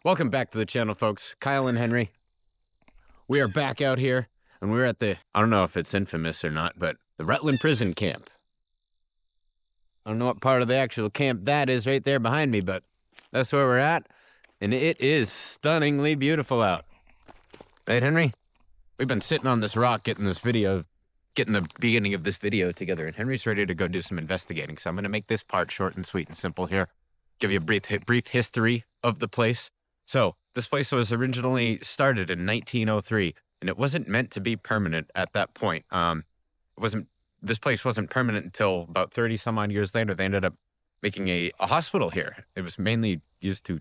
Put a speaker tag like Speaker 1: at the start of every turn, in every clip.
Speaker 1: Welcome back to the channel, folks. Kyle and Henry. We are back out here, and we're at the, I don't know if it's infamous or not, but the Rutland Prison Camp. I don't know what part of the actual camp that is right there behind me, but that's where we're at, and it is stunningly beautiful out. Right, Henry? We've been sitting on this rock getting the beginning of this video together, and Henry's ready to go do some investigating, so I'm going to make this part short and sweet and simple here. Give you a brief history of the place. So, this place was originally started in 1903, and it wasn't meant to be permanent at that point. This place wasn't permanent until about 30 some odd years later. They ended up making a hospital here. It was mainly used to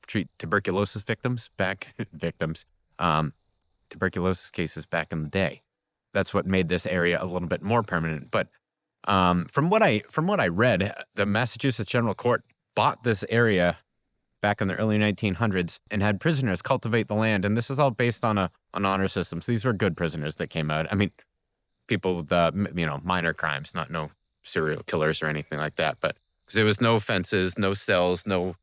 Speaker 1: treat tuberculosis tuberculosis cases back in the day. That's what made this area a little bit more permanent. But from what I read, the Massachusetts General Court bought this area back in the early 1900s and had prisoners cultivate the land. And this is all based on an honor system. So these were good prisoners that came out. I mean, people with, minor crimes, not no serial killers or anything like that. But because there was no fences, no cells, no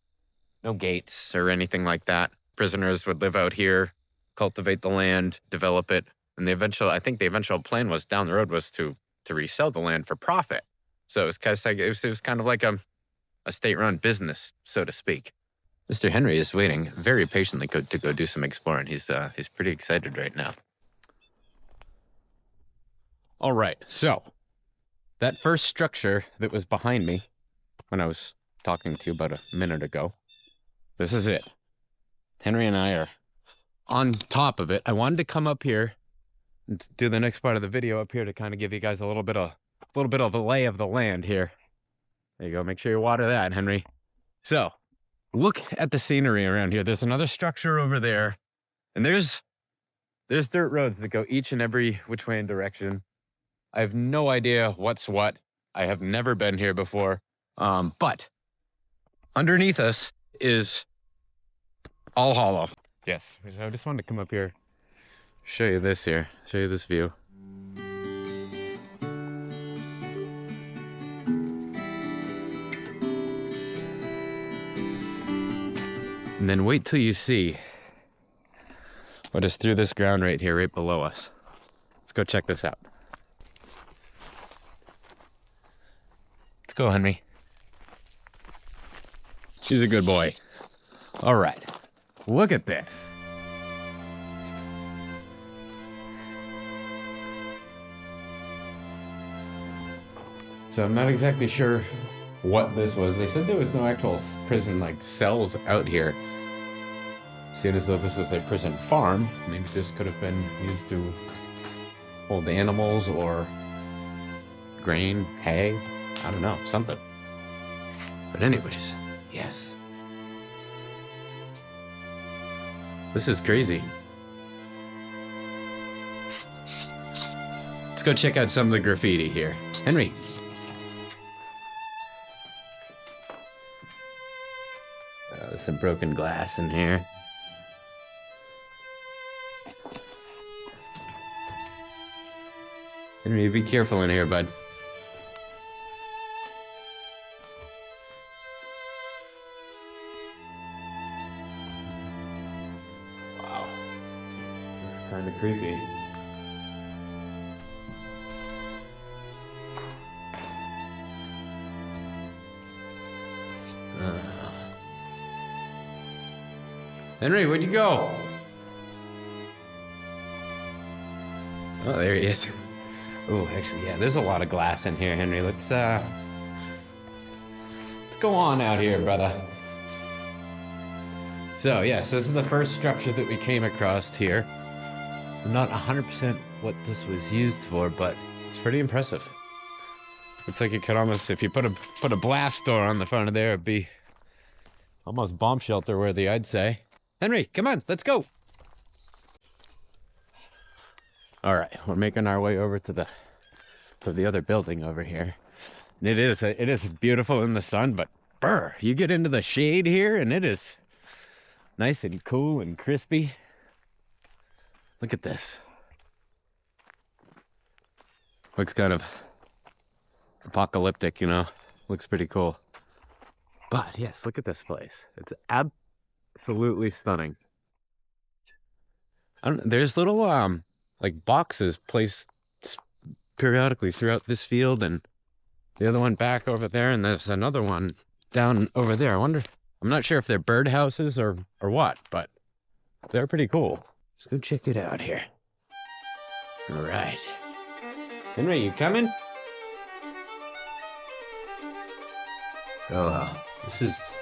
Speaker 1: gates or anything like that. Prisoners would live out here, cultivate the land, develop it. And the eventual plan was down the road was to resell the land for profit. So it was kind of like a state-run business, so to speak. Mr. Henry is waiting very patiently to go do some exploring. He's pretty excited right now. All right, so that first structure that was behind me when I was talking to you about a minute ago, this is it. Henry and I are on top of it. I wanted to come up here and do the next part of the video up here to kind of give you guys a little bit of the lay of the land here. There you go. Make sure you water that, Henry. So, look at the scenery around here. There's another structure over there, and there's dirt roads that go each and every which way and direction. I have no idea what's what. I have never been here before. But underneath us is all hollow. Yes. I just wanted to come up here, show you this view. And then wait till you see what is through this ground right here, right below us. Let's go check this out. Let's go, Henry. She's a good boy. All right, look at this. So I'm not exactly sure what this was. They said there was no actual prison like cells out here. Seeing as though this is a prison farm, maybe this could have been used to hold animals or grain, hay, I don't know, something. But anyways, yes. This is crazy. Let's go check out some of the graffiti here. Henry. There's some broken glass in here. Henry, be careful in here, bud. Wow. This is kind of creepy. Henry, where'd you go? Oh, there he is. Oh, actually, yeah, there's a lot of glass in here, Henry. Let's go on out here, brother. So, yes, this is the first structure that we came across here. I'm not 100% what this was used for, but it's pretty impressive. Looks like you could almost, if you put a blast door on the front of there, it'd be almost bomb shelter worthy, I'd say. Henry, come on, let's go. All right, we're making our way over to the other building over here. And it is beautiful in the sun, but brr, you get into the shade here and it is nice and cool and crispy. Look at this. Looks kind of apocalyptic, you know. Looks pretty cool. But yes, look at this place. It's Absolutely stunning. There's little like boxes placed periodically throughout this field, and the other one back over there, and there's another one down over there. I'm not sure if they're bird houses or what, but they're pretty cool. Let's go check it out here. All right. Henry, you coming? Oh, wow. This is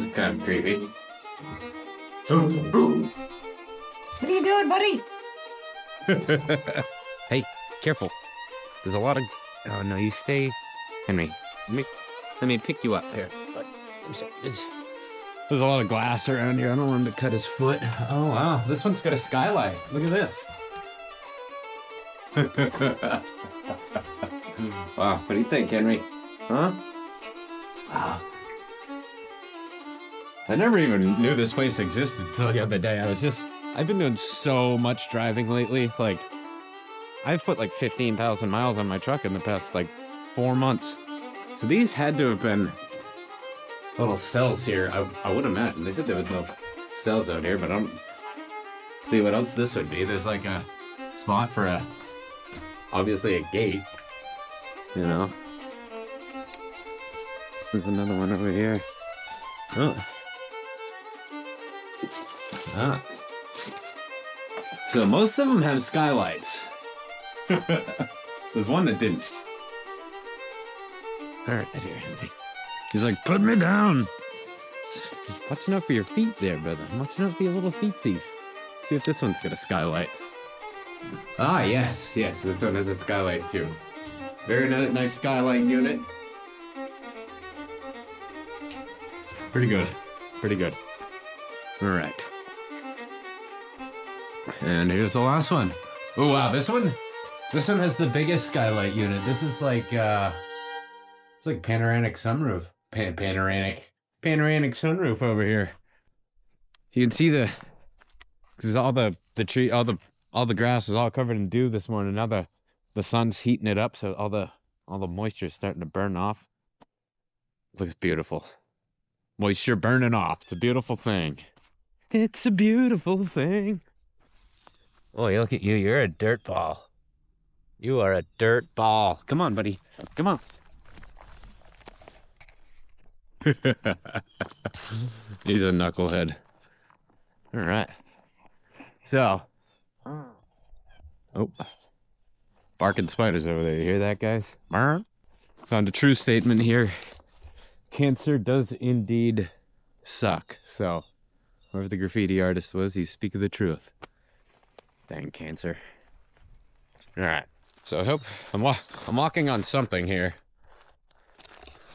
Speaker 1: kind of creepy. What are you doing, buddy? Hey, careful. There's a lot of... Oh, no, you stay... Henry, let me pick you up here. But there's a lot of glass around here. I don't want him to cut his foot. Oh, wow. This one's got a skylight. Look at this. Wow, what do you think, Henry? Huh? Wow. I never even knew this place existed until the other day. I've been doing so much driving lately. Like, I've put like 15,000 miles on my truck in the past like 4 months. So these had to have been little cells here. I would imagine. They said there was no cells out here, but I don't see what else this would be. There's like a spot for obviously a gate, you know. There's another one over here. Oh. Ah. So most of them have skylights. There's one that didn't. All right, here, Henry. He's like, put me down. Just watching out for your feet there, brother. I'm watching out for your little feetsies. See if this one's got a skylight. Ah, yes. This one has a skylight too. Very nice skylight unit. Pretty good. All right. And here's the last one. Oh, wow. This one has the biggest skylight unit. This is like, it's like panoramic sunroof. Panoramic sunroof over here. You can see because all the tree, all the grass is all covered in dew this morning. Now the sun's heating it up, so all the moisture is starting to burn off. It looks beautiful. Moisture burning off. It's a beautiful thing. It's a beautiful thing. Oh, look at you. You're a dirt ball. You are a dirt ball. Come on, buddy. Come on. He's a knucklehead. All right. So. Oh. Barking spiders over there. You hear that, guys? Found a true statement here. Cancer does indeed suck. So, whoever the graffiti artist was, you speak of the truth. Dang cancer. All right. So I hope I'm walking on something here.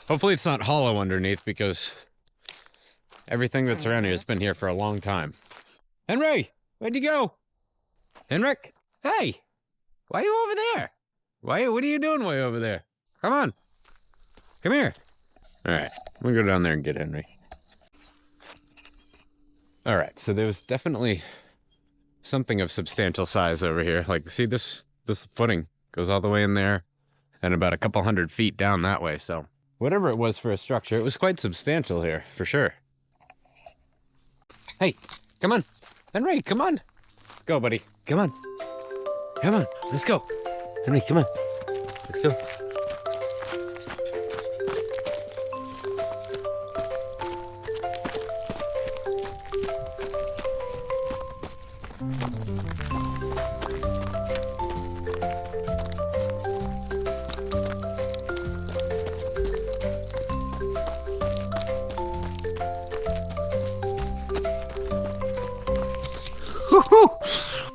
Speaker 1: Hopefully it's not hollow underneath, because everything that's around here has been here for a long time. Henry, where'd you go? Henrik, hey, why are you over there? What are you doing way over there? Come on, come here. All right, I'm gonna go down there and get Henry. All right, so there was definitely something of substantial size over here. Like, see this footing goes all the way in there and about a couple 100 feet down that way. So whatever it was for a structure, it was quite substantial here, for sure. Hey, come on. Henry, come on. Go, buddy. Come on. Come on, let's go. Henry, come on. Let's go.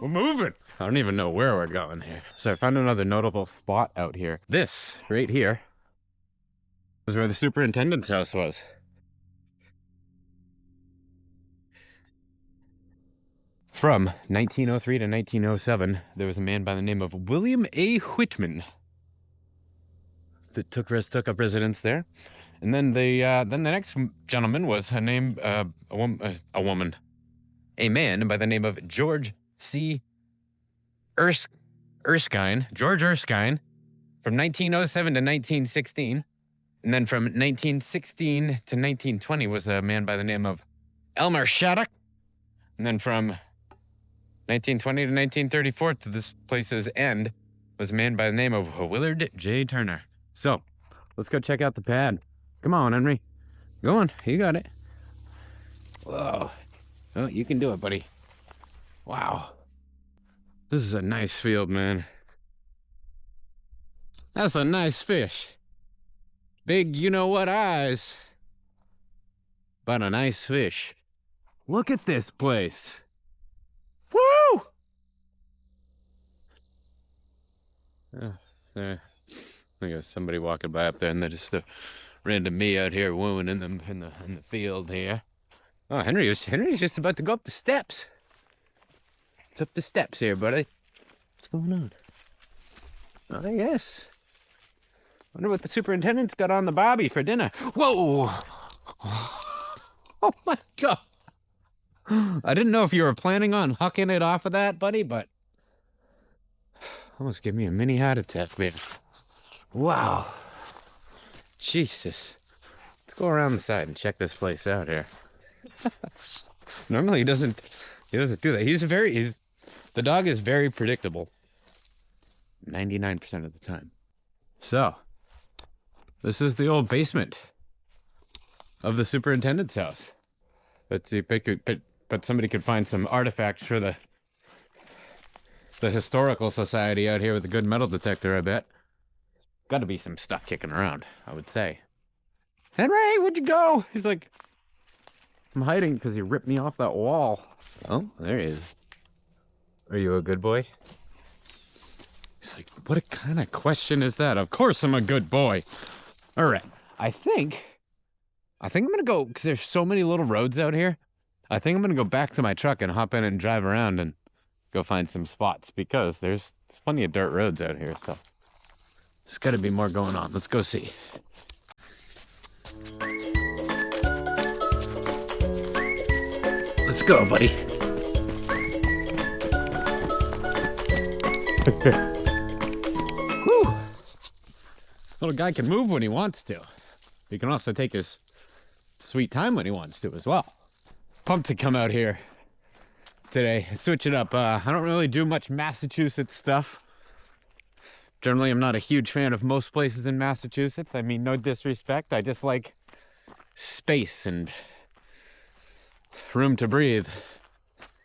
Speaker 1: We're moving. I don't even know where we're going here. So I found another notable spot out here. This, right here, was where the superintendent's house was. From 1903 to 1907, there was a man by the name of William A. Whitman that took up residence there. And then the next gentleman was a man by the name of George C. Erskine, George Erskine, from 1907 to 1916. And then from 1916 to 1920 was a man by the name of Elmer Shattuck. And then from 1920 to 1934 to this place's end was a man by the name of Willard J. Turner. So, let's go check out the pad. Come on, Henry. Go on, you got it. Whoa. Oh, you can do it, buddy. Wow. This is a nice field, man. That's a nice fish. Big you-know-what eyes. But a nice fish. Look at this place. Woo! There. I think there's somebody walking by up there, and they're just a random me out here wooing in the field here. Oh, Henry's just about to go up the steps. It's up the steps here, buddy. What's going on? Oh, yes. Wonder what the superintendent's got on the barbie for dinner. Whoa! Oh my God! I didn't know if you were planning on hucking it off of that, buddy, but almost gave me a mini heart attack there. Wow. Jesus. Let's go around the side and check this place out here. Normally he doesn't do that. The dog is very predictable. 99% of the time. So, this is the old basement of the superintendent's house. Let's see but somebody could find some artifacts for the historical society out here with a good metal detector, I bet. Gotta be some stuff kicking around, I would say. Henry, where'd you go? He's like, I'm hiding because he ripped me off that wall. Oh, there he is. Are you a good boy? He's like, what kind of question is that? Of course I'm a good boy. All right. I think I'm going to go, because there's so many little roads out here. I think I'm going to go back to my truck and hop in and drive around and go find some spots, because there's plenty of dirt roads out here. So there's got to be more going on. Let's go see. Let's go, buddy. Whew. Little guy can move when he wants to. He can also take his sweet time when he wants to as well. Pumped to come out here today. Switch it up. I don't really do much Massachusetts stuff. Generally, I'm not a huge fan of most places in Massachusetts. I mean, no disrespect. I just like space and room to breathe.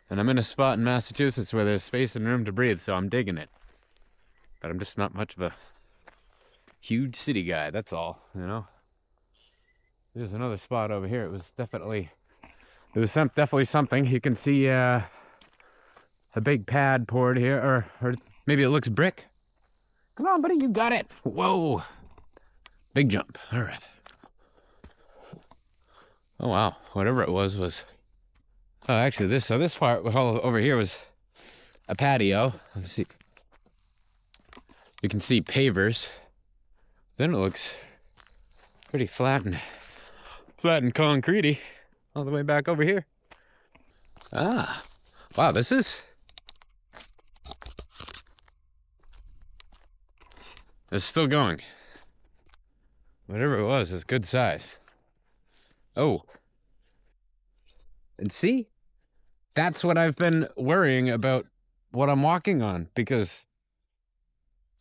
Speaker 1: And I'm in a spot in Massachusetts where there's space and room to breathe, so I'm digging it. But I'm just not much of a huge city guy, that's all, you know? There's another spot over here. It was definitely something. You can see a big pad poured here, or maybe it looks brick. Come on, buddy, you got it. Whoa. Big jump. All right. Oh, wow. Whatever it was... Oh, actually, this part over here was a patio. Let's see. You can see pavers. Then it looks pretty flat and concretey all the way back over here. Ah, wow, this is it's still going. Whatever it was, it's good size. Oh, and see? That's what I've been worrying about what I'm walking on, because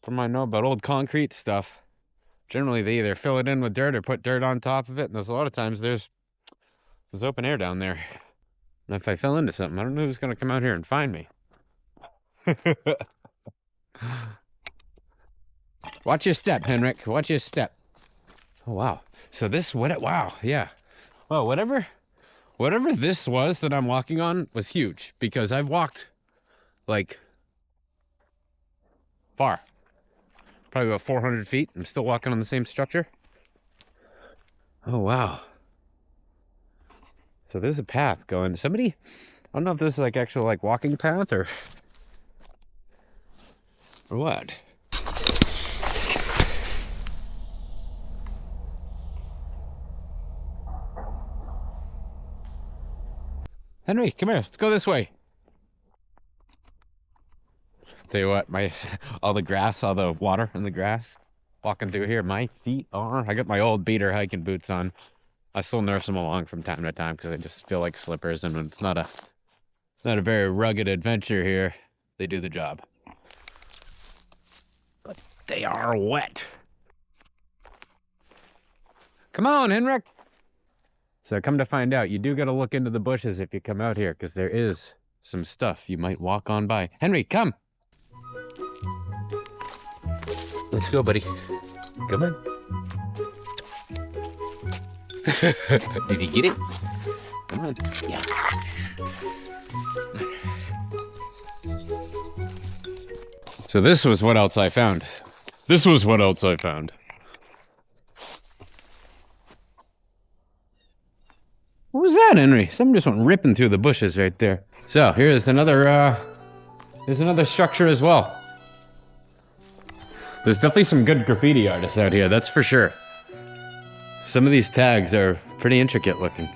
Speaker 1: from what I know about old concrete stuff, generally they either fill it in with dirt or put dirt on top of it, and there's a lot of times there's open air down there. And if I fell into something, I don't know who's going to come out here and find me. Watch your step, Henrik. Watch your step. Oh, wow. So wow, yeah. Well, whatever this was that I'm walking on was huge, because I've walked like far, probably about 400 feet. I'm still walking on the same structure. Oh, wow. So there's a path going. Somebody, I don't know if this is like actual like walking path or what. Henry, come here. Let's go this way. Tell you what, all the grass, all the water in the grass walking through here. My feet are, I got my old beater hiking boots on. I still nurse them along from time to time because I just feel like slippers, and when it's not a very rugged adventure here, they do the job. But they are wet. Come on, Henrik. So come to find out, you do got to look into the bushes if you come out here, because there is some stuff you might walk on by. Henry, come. Let's go, buddy. Come on. Did you get it? Come on. Yeah. So this was what else I found. This was what else I found. What was that, Henry? Something just went ripping through the bushes right there. So here's another structure as well. There's definitely some good graffiti artists out here, that's for sure. Some of these tags are pretty intricate looking.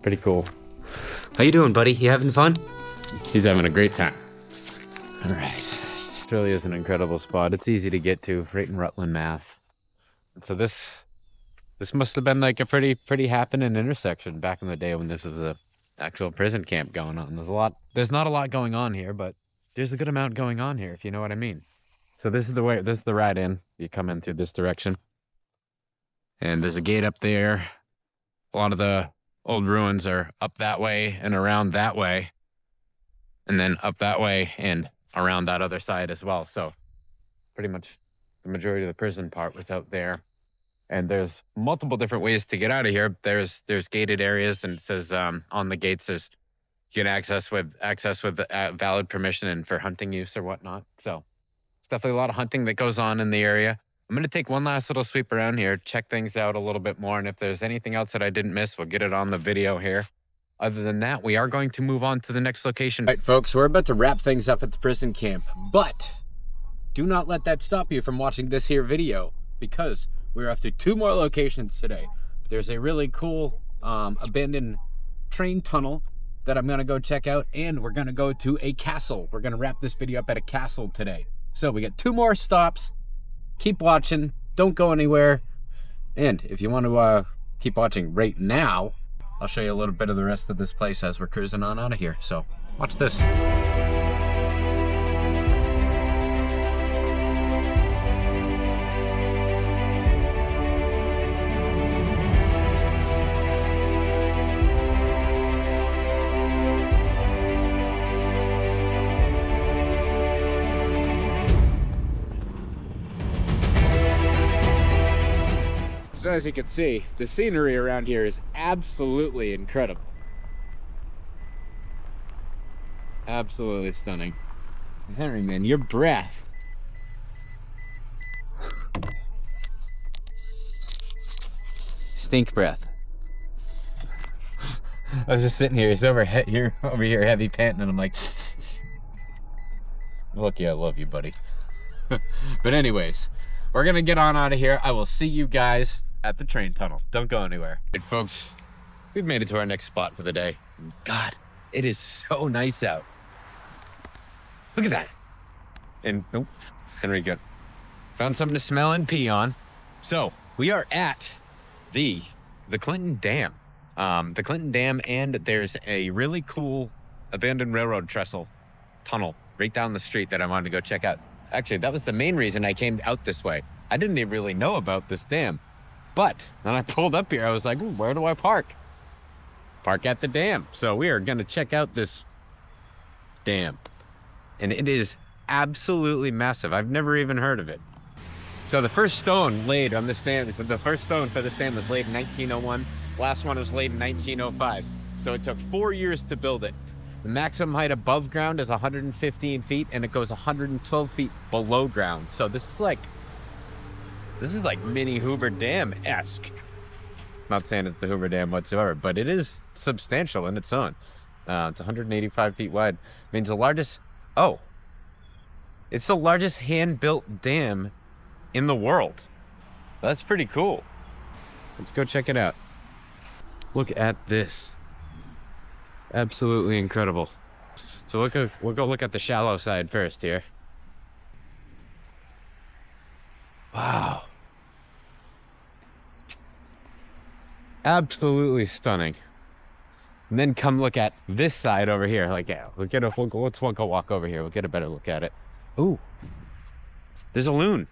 Speaker 1: Pretty cool. How you doing, buddy? You having fun? He's having a great time. All right. It really is an incredible spot. It's easy to get to, right in Rutland, Mass. So this must have been like a pretty happening intersection back in the day when this was a actual prison camp going on. There's not a lot going on here, but there's a good amount going on here, if you know what I mean. So this is the ride in. You come in through this direction. And there's a gate up there. A lot of the old ruins are up that way and around that way. And then up that way and around that other side as well. So pretty much the majority of the prison part was out there. And there's multiple different ways to get out of here. There's gated areas, and it says on the gates you can access with valid permission and for hunting use or whatnot. So it's definitely a lot of hunting that goes on in the area. I'm going to take one last little sweep around here, check things out a little bit more, and if there's anything else that I didn't miss, we'll get it on the video here. Other than that, we are going to move on to the next location. All right, folks, we're about to wrap things up at the prison camp, but do not let that stop you from watching this here video, because we're after 2 more locations today. There's a really cool abandoned train tunnel that I'm going to go check out, and we're going to go to a castle. We're going to wrap this video up at a castle today. So we got 2 more stops. Keep watching. Don't go anywhere. And if you want to keep watching right now, I'll show you a little bit of the rest of this place as we're cruising on out of here. So watch this. So as you can see, the scenery around here is absolutely incredible. Absolutely stunning. Henry, man, your breath. Stink breath. I was just sitting here, he's over here heavy panting, and I'm like, lucky I love you, buddy. But anyways, we're gonna get on out of here. I will see you guys at the train tunnel. Don't go anywhere. Right, folks, we've made it to our next spot for the day. God, it is so nice out. Look at that. And nope, Henry got found something to smell and pee on. So we are at the Clinton Dam. The Clinton Dam, and there's a really cool abandoned railroad trestle tunnel right down the street that I wanted to go check out. Actually, that was the main reason I came out this way. I didn't even really know about this dam. But when I pulled up here, I was like, where do I park? Park at the dam. So we are going to check out this dam. And it is absolutely massive. I've never even heard of it. So the first stone laid on this dam, the first stone for this dam was laid in 1901. Last one was laid in 1905. So it took 4 years to build it. The maximum height above ground is 115 feet, and it goes 112 feet below ground. So this is like mini Hoover Dam-esque. Not saying it's the Hoover Dam whatsoever, but it is substantial in its own. It's 185 feet wide. Means the largest, it's the largest hand-built dam in the world. That's pretty cool. Let's go check it out. Look at this. Absolutely incredible. So we'll go look at the shallow side first here. Wow. Absolutely stunning. And then come look at this side over here. Like, yeah, let's go walk over here. We'll get a better look at it. Ooh, there's a loon.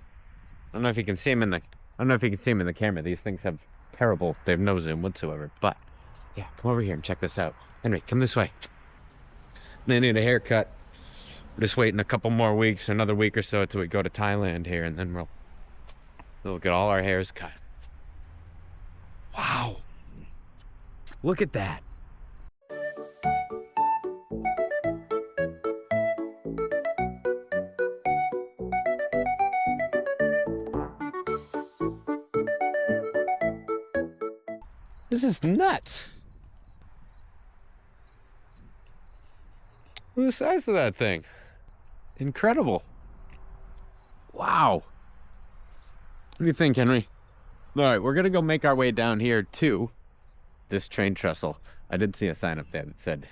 Speaker 1: I don't know if you can see him in the camera. These things have they have no zoom whatsoever. But yeah, come over here and check this out. Henry, come this way. They need a haircut. We're just waiting a couple more weeks, another week or so, until we go to Thailand here, and then we'll get all our hairs cut. Wow. Look at that. This is nuts. Look at the size of that thing. Incredible. Wow. What do you think, Henry? All right, we're going to go make our way down here to this train trestle. I did see a sign up there that said,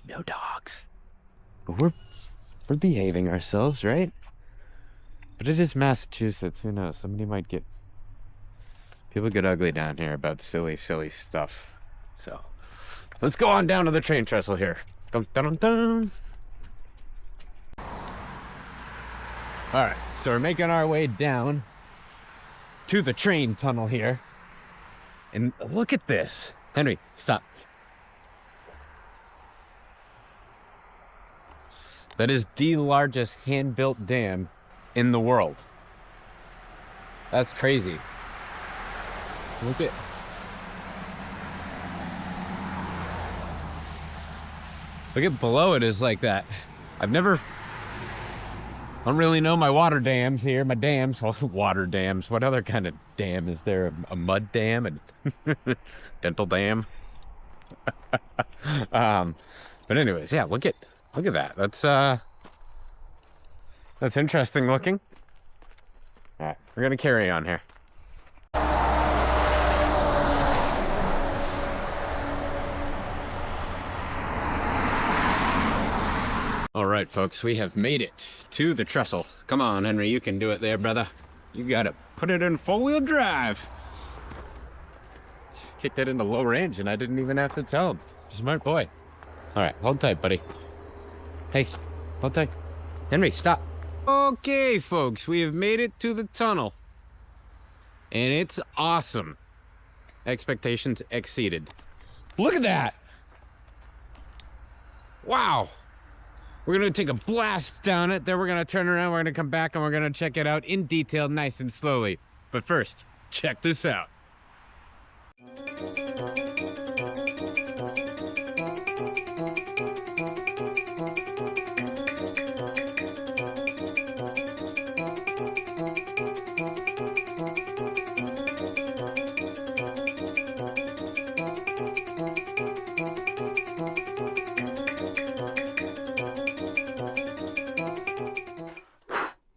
Speaker 1: no dogs. But we're behaving ourselves, right? But it is Massachusetts. Who knows? People get ugly down here about silly stuff. So let's go on down to the train trestle here. Dun, dun, dun, dun. All right, so we're making our way down to the train tunnel here. And look at this. Henry, stop. That is the largest hand-built dam in the world. That's crazy. Look at below it is like that. I don't really know my water dams here. My dams, water dams. What other kind of dam is there? A mud dam? A dental dam? But anyways, yeah, look at that. That's interesting looking. All right, we're gonna carry on here. All right, folks, we have made it to the trestle. Come on, Henry, you can do it there, brother. You gotta put it in four-wheel drive. Kicked it into low range, and I didn't even have to tell him. Smart boy. All right, hold tight, buddy. Hey, hold tight. Henry, stop. Okay, folks, we have made it to the tunnel. And it's awesome. Expectations exceeded. Look at that! Wow! We're gonna take a blast down it, then we're gonna turn around, we're gonna come back, and we're gonna check it out in detail, nice and slowly. But first, check this out.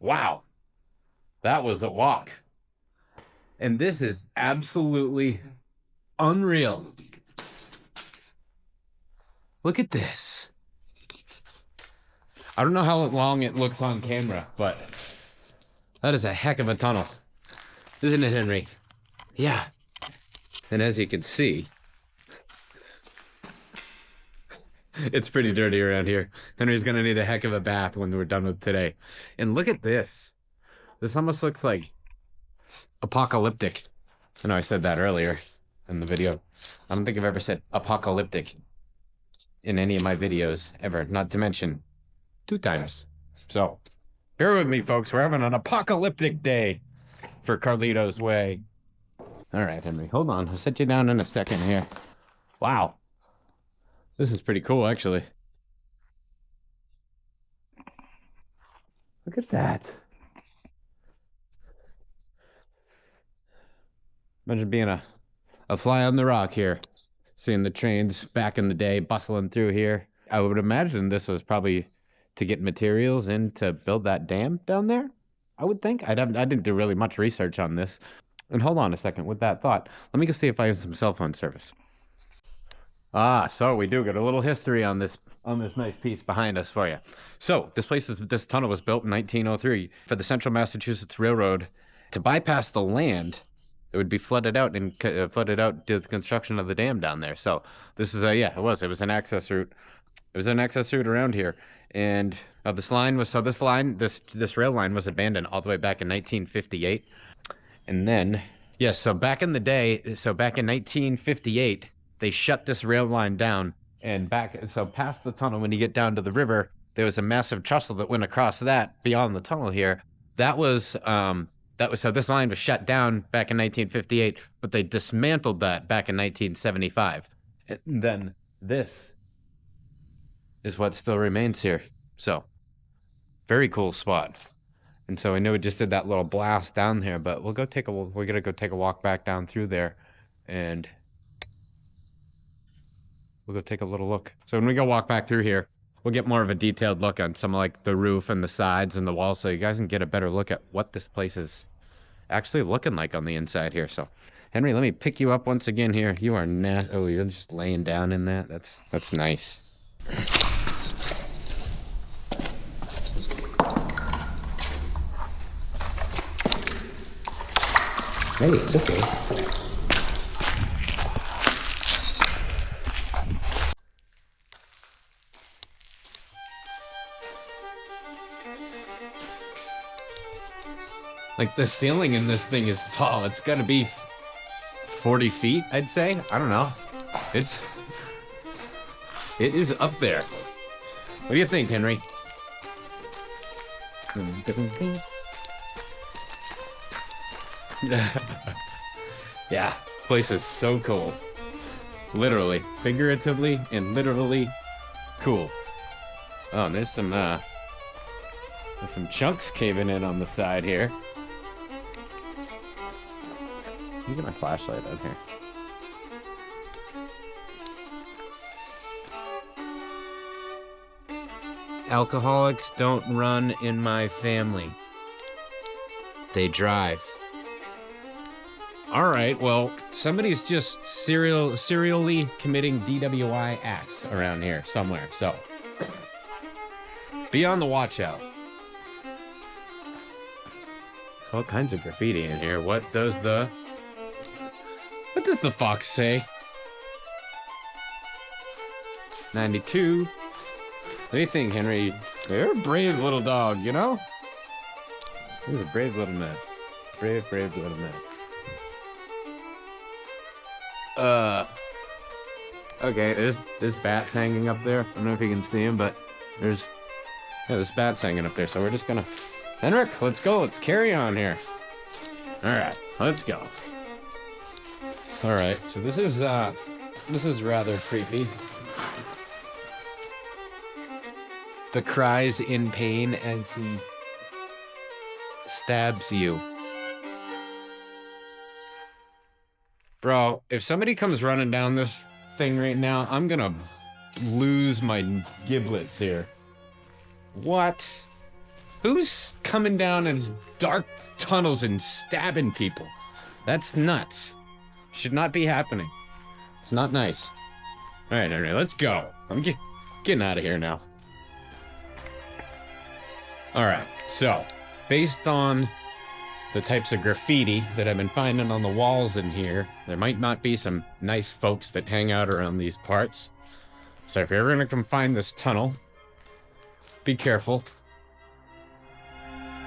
Speaker 1: Wow, that was a walk. And this is absolutely unreal. Look at this. I don't know how long it looks on camera, but that is a heck of a tunnel. Isn't it, Henry? Yeah. And as you can see, it's pretty dirty around here. Henry's gonna need a heck of a bath when we're done with today. And look at this. This almost looks like apocalyptic. I know I said that earlier in the video. I don't think I've ever said apocalyptic in any of my videos ever, not to mention 2 times. So bear with me, folks. We're having an apocalyptic day for Carlito's Way. All right, Henry, hold on. I'll set you down in a second here. Wow. This is pretty cool, actually. Look at that. Imagine being a fly on the rock here. Seeing the trains back in the day bustling through here. I would imagine this was probably to get materials in to build that dam down there. I would think. I didn't do really much research on this. And hold on a second with that thought. Let me go see if I have some cell phone service. So we do get a little history on this nice piece behind us for you. So this tunnel was built in 1903 for the Central Massachusetts Railroad to bypass the land that would be flooded out due to the construction of the dam down there. So this is it was an access route. It was an access route around here, and this rail line was abandoned all the way back in 1958, and then so back in 1958. They shut this rail line down, and past the tunnel, when you get down to the river, there was a massive trestle that went across that beyond the tunnel here. So this line was shut down back in 1958, but they dismantled that back in 1975. And then this is what still remains here. So very cool spot. And so I know we just did that little blast down here, but we're gonna go take a walk back down through there, and we'll go take a little look. So when we go walk back through here, we'll get more of a detailed look on some of like the roof and the sides and the walls, so you guys can get a better look at what this place is actually looking like on the inside here. So Henry, let me pick you up once again here. You are you're just laying down in that. That's nice. Hey, it's okay. Like, the ceiling in this thing is tall. It's gotta be 40 feet, I'd say. I don't know. It is up there. What do you think, Henry? Yeah, place is so cool. Literally, figuratively, and literally cool. Oh, and there's some chunks caving in on the side here. Let me get my flashlight out here. Alcoholics don't run in my family. They drive. All right, well, somebody's just serially committing DWI acts around here somewhere, so be on the watch out. There's all kinds of graffiti in here. What does the fox say? 92. What do you think, Henry? You're a brave little dog, you know? He's a brave little man. Brave little man. Okay, there's bats hanging up there. I don't know if you can see them, but there's bats hanging up there. So we're just gonna, Henrik, let's go. Let's carry on here. All right, let's go. All right, so this is rather creepy. The cries in pain as he stabs you. Bro, if somebody comes running down this thing right now, I'm gonna lose my giblets here. What? Who's coming down in dark tunnels and stabbing people? That's nuts. Should not be happening. It's not nice. All right, let's go. I'm getting out of here now. All right, so based on the types of graffiti that I've been finding on the walls in here, there might not be some nice folks that hang out around these parts. So if you're ever gonna come find this tunnel, be careful.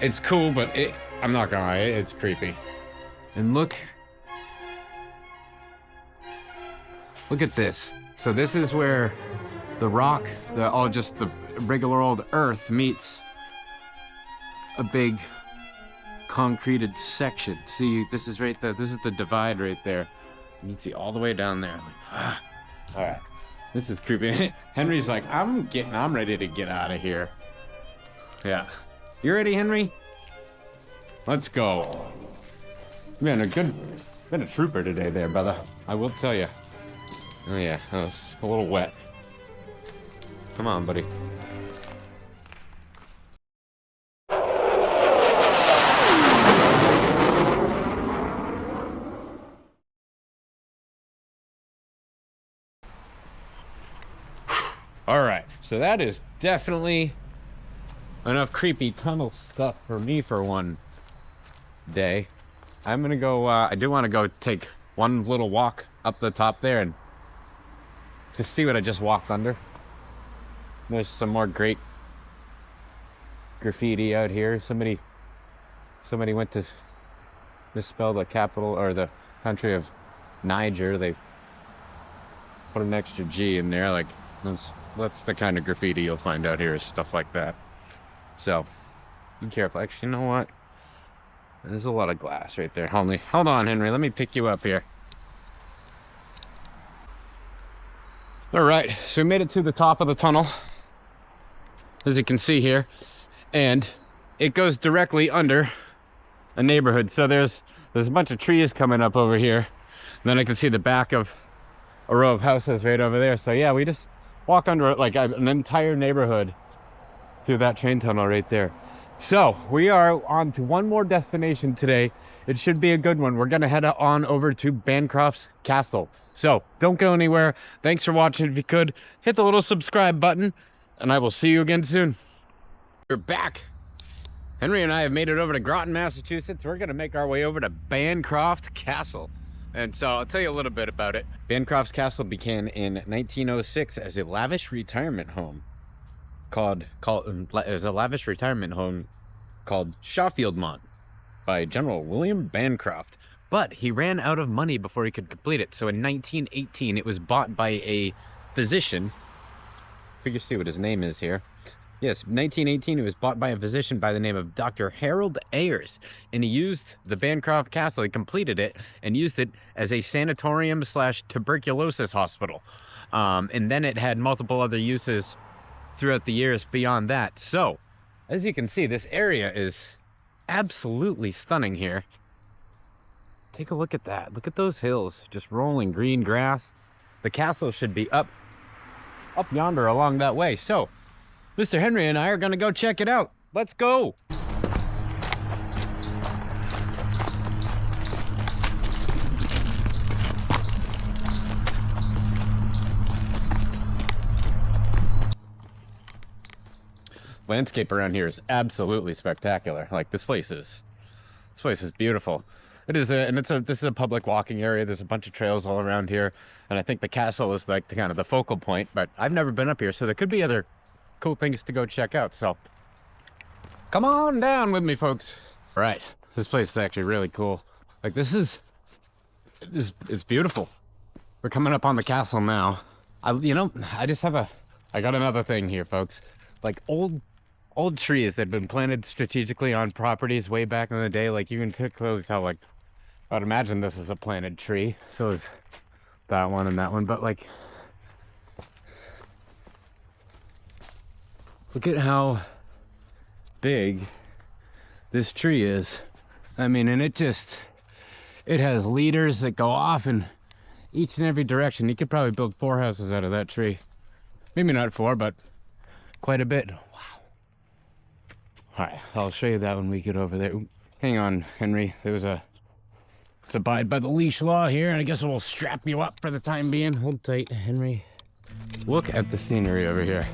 Speaker 1: It's cool, but I'm not gonna lie, it's creepy. And look at this. So this is where the rock, the regular old earth meets a big concreted section. See, this is the divide right there. You can see all the way down there. Like, all right, this is creepy. Henry's like, I'm ready to get out of here. Yeah, you ready, Henry? Let's go. Man, been a trooper today, there, brother. I will tell you. Oh yeah, I was a little wet. Come on, buddy. All right, so that is definitely enough creepy tunnel stuff for me for one day. I'm gonna go, I do want to go take one little walk up the top there and just see what I just walked under. There's some more great graffiti out here. Somebody went to misspell the capital or the country of Niger. They put an extra G in there. Like, that's the kind of graffiti you'll find out here, is stuff like that. So be careful. Actually, you know what? There's a lot of glass right there. Hold on, Henry. Let me pick you up here. All right, so we made it to the top of the tunnel, as you can see here, and it goes directly under a neighborhood. So there's a bunch of trees coming up over here, and then I can see the back of a row of houses right over there. So yeah, we just walk under like an entire neighborhood through that train tunnel right there. So we are on to one more destination today. It should be a good one. We're gonna head on over to Bancroft Castle. So don't go anywhere. Thanks for watching. If you could, hit the little subscribe button, and I will see you again soon. We're back. Henry and I have made it over to Groton, Massachusetts. We're gonna make our way over to Bancroft Castle. And so I'll tell you a little bit about it. Bancroft Castle began in 1906 as a lavish retirement home called Shawfieldmont by General William Bancroft. But he ran out of money before he could complete it. So in 1918, it was bought by a physician. Figure see what his name is here. Yes, 1918, it was bought by a physician by the name of Dr. Harold Ayers. And he used the Bancroft Castle, he completed it, and used it as a sanatorium / tuberculosis hospital. And then it had multiple other uses throughout the years beyond that. So, as you can see, this area is absolutely stunning here. Take a look at that. Look at those hills, just rolling green grass. The castle should be up yonder along that way. So, Mr. Henry and I are gonna go check it out. Let's go. Landscape around here is absolutely spectacular. Like, this place is beautiful. It is this is a public walking area. There's a bunch of trails all around here, and I think the castle is like the focal point, but I've never been up here, so there could be other cool things to go check out. So come on down with me, folks. All right, this place is actually really cool. Like, it's beautiful. We're coming up on the castle now. I got another thing here, folks. Like, old trees that have been planted strategically on properties way back in the day. Like, you can clearly tell, like, I'd imagine this is a planted tree. So is that one and that one. But, like, look at how big this tree is. I mean, and it has leaders that go off in each and every direction. You could probably build 4 houses out of that tree. Maybe not 4, but quite a bit. Wow. All right, I'll show you that when we get over there. Hang on, Henry. Let's abide by the leash law here, and I guess we'll strap you up for the time being. Hold tight, Henry. Look at the scenery over here.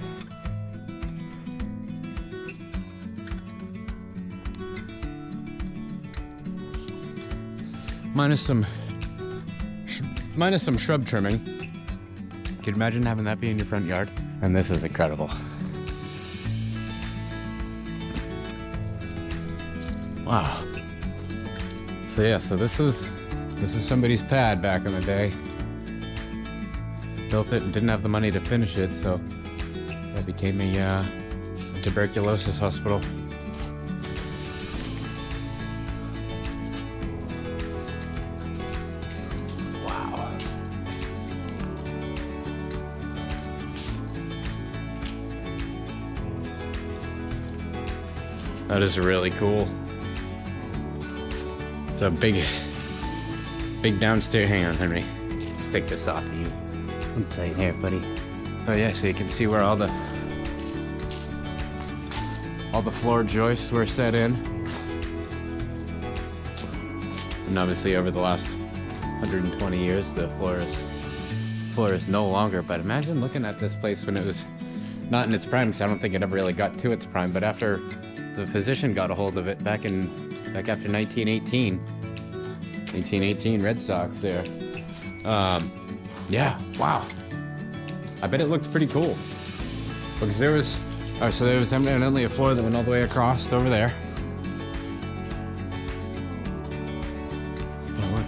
Speaker 1: Minus some shrub trimming. Can you imagine having that be in your front yard? And this is incredible. Wow. So yeah, this is somebody's pad back in the day. Built it and didn't have the money to finish it, so that became a tuberculosis hospital. Wow. That is really cool. It's a big downstairs. Hang on, Henry. Let's take this off of you. I'm tight here, buddy. Oh yeah, so you can see where all the floor joists were set in. And obviously over the last 120 years, the floor is no longer. But imagine looking at this place when it was Not in its prime, because I don't think it ever really got to its prime, but after the physician got a hold of it back after 1918 Red Sox there. Yeah, wow. I bet it looked pretty cool. Because there was evidently a floor that went all the way across over there. Oh, look.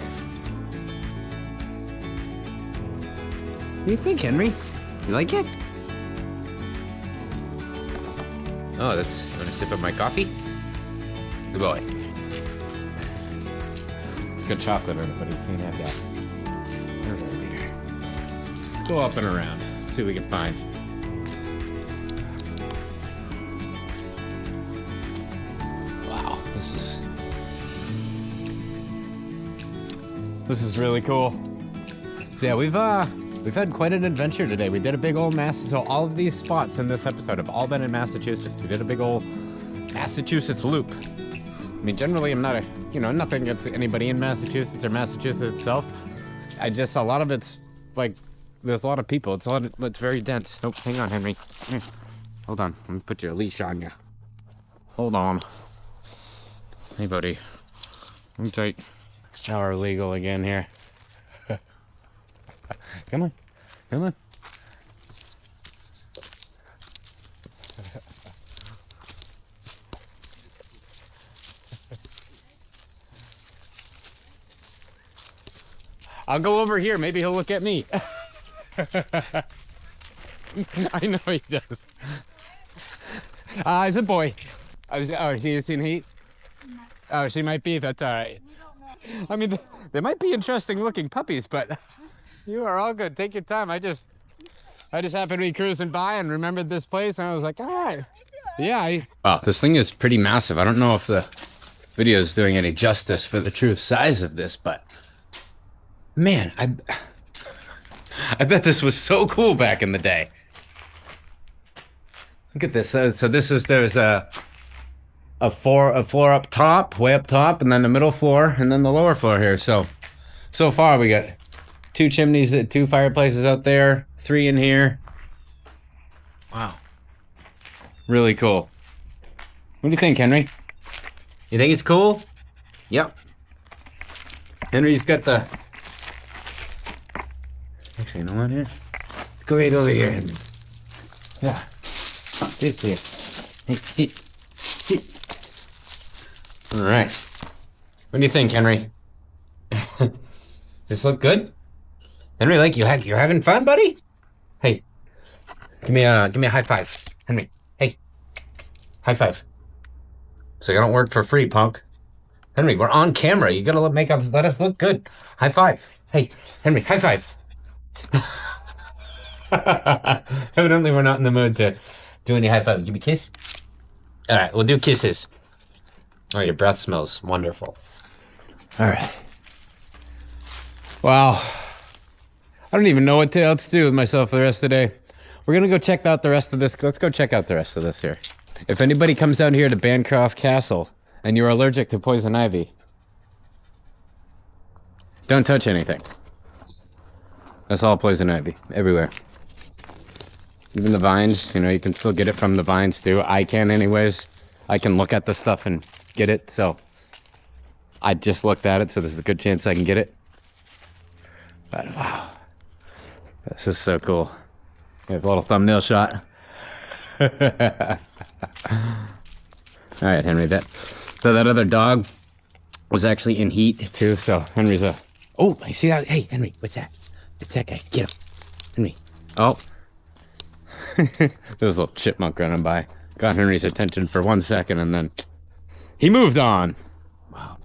Speaker 1: What do you think, Henry? You like it? Oh, you want a sip of my coffee? Good boy. It's got chocolate in it, but you can't have that. Let's go up and around. See what we can find. Wow, this is really cool. So yeah, we've had quite an adventure today. We did a big old so all of these spots in this episode have all been in Massachusetts. We did a big old Massachusetts loop. I mean, generally I'm not nothing against anybody in Massachusetts or Massachusetts itself. A lot of it's like, there's a lot of people. It's very dense. Oh, hang on, Henry. Hold on, let me put your leash on you. Hold on. Hey, buddy. I'm tight. Shower legal again here. Come on. I'll go over here. Maybe he'll look at me. I know he does. He's a boy. Is he seen heat? Oh, she might be. That's all right. I mean, they might be interesting looking puppies, but you are all good. Take your time. I just happened to be cruising by and remembered this place, and I was like, all right. Yeah. Wow, this thing is pretty massive. I don't know if the video is doing any justice for the true size of this, but man, I bet this was so cool back in the day. Look at this. So there's a floor up top, way up top, and then the middle floor, and then the lower floor here. So far we got 2 chimneys, 2 fireplaces out there, 3 in here. Wow. Really cool. What do you think, Henry? You think it's cool? Yep. Henry's got the... Actually, you know what? Here? Go right over here, Henry. Yeah. Sit here. Hey. Sit. All right. What do you think, Henry? This look good? Henry, like you're having fun, buddy? Hey, give me a high five, Henry. Hey, high five. So I don't work for free, punk. Henry, we're on camera. You gotta let us look good. High five. Hey, Henry, high five. Evidently, we're not in the mood to do any high five. Give me a kiss. All right, we'll do kisses. Oh, your breath smells wonderful. All right. Wow. I don't even know what else to do with myself for the rest of the day. We're going to go check out the rest of this. Let's go check out the rest of this here. If anybody comes down here to Bancroft Castle and you're allergic to poison ivy, don't touch anything. That's all poison ivy, everywhere. Even the vines, you can still get it from the vines too. I can anyways. I can look at the stuff and get it, so I just looked at it, so there's a good chance I can get it. But wow, this is so cool. We have a little thumbnail shot. All right, Henry, that other dog was actually in heat too, so Henry's oh, I see that. Hey, Henry, what's that? It's that guy. Get him. Henry. Oh. There was a little chipmunk running by. Got Henry's attention for 1 second, and then he moved on. Wow.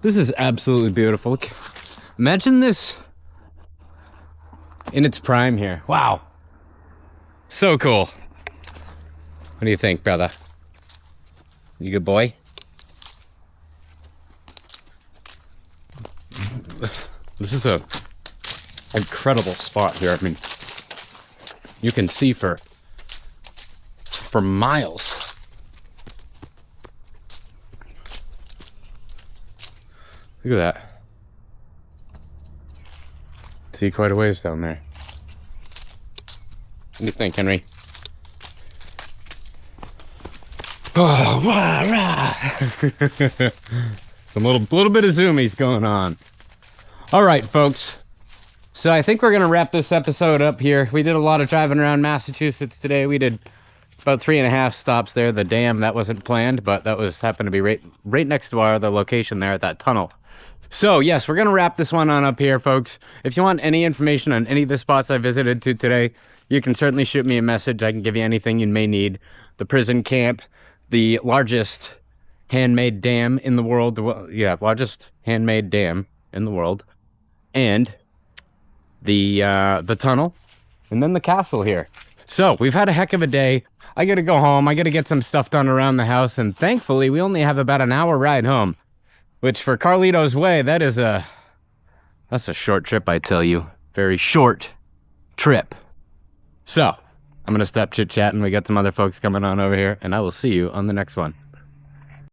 Speaker 1: This is absolutely beautiful. Look. Imagine this in its prime here. Wow. So cool. What do you think, brother? You good boy? This is a incredible spot here. I mean, you can see for miles. Look at that. See quite a ways down there. What do you think, Henry? Some little bit of zoomies going on. All right, folks. So I think we're going to wrap this episode up here. We did a lot of driving around Massachusetts today. We did about 3.5 stops there. The dam, that wasn't planned, but that happened to be right next to the location there at that tunnel. So yes, we're going to wrap this one on up here, folks. If you want any information on any of the spots I visited to today, you can certainly shoot me a message. I can give you anything you may need. The prison camp, the largest handmade dam in the world. Largest handmade dam in the world. And the tunnel, and then the castle here. So we've had a heck of a day. I gotta go home. I gotta get some stuff done around the house, and thankfully we only have about an hour ride home, which for Carlito's Way, that's a short trip, I tell you. Very short trip. So I'm gonna stop chit-chatting. We got some other folks coming on over here, and I will see you on the next one.